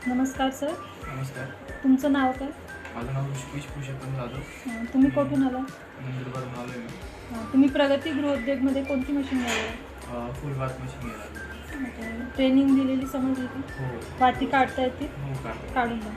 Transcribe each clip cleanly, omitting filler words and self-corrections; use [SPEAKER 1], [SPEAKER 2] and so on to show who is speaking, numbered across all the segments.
[SPEAKER 1] नमस्कार सर.
[SPEAKER 2] नमस्कार.
[SPEAKER 1] तुमचं नाव काय?
[SPEAKER 2] माझं नाव ऋषिकेश पुरुषोत्तम जाधव.
[SPEAKER 1] तुम्ही कुठून आला?
[SPEAKER 2] नंदुरबारहून आलो आहे.
[SPEAKER 1] तुम्ही प्रगती गृहोद्योगमध्ये कोणती मशीन घ्यावी?
[SPEAKER 2] फुल बाथ मशीन घ्यायला.
[SPEAKER 1] ट्रेनिंग दिलेली समजली की
[SPEAKER 2] हो
[SPEAKER 1] वाती काढता येते?
[SPEAKER 2] हो काढतो.
[SPEAKER 1] काढून द्या.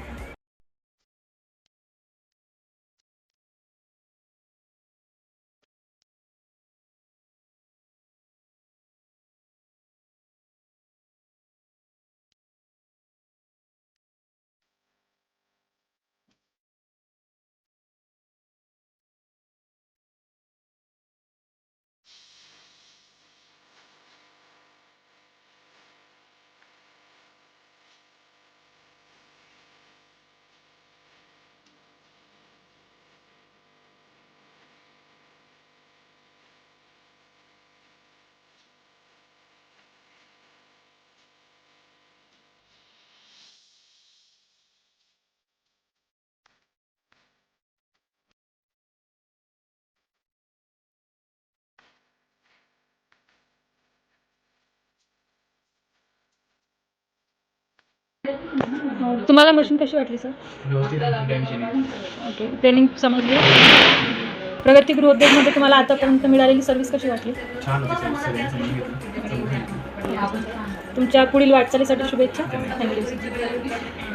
[SPEAKER 1] तुम्हाला मशीन कशी वाटली सर?
[SPEAKER 2] व्यवस्थित टेन्शन नाही.
[SPEAKER 1] ओके, ट्रेनिंग समजली. प्रगती गृहोद्योगमध्ये तुम्हाला आतापर्यंत मिळालेली सर्व्हिस कशी वाटली?
[SPEAKER 2] छान होती सर. सगळ्यांनी समजून घेतलं.
[SPEAKER 1] तुमच्या पुढील वाटचालीसाठी शुभेच्छा. थँक्यू.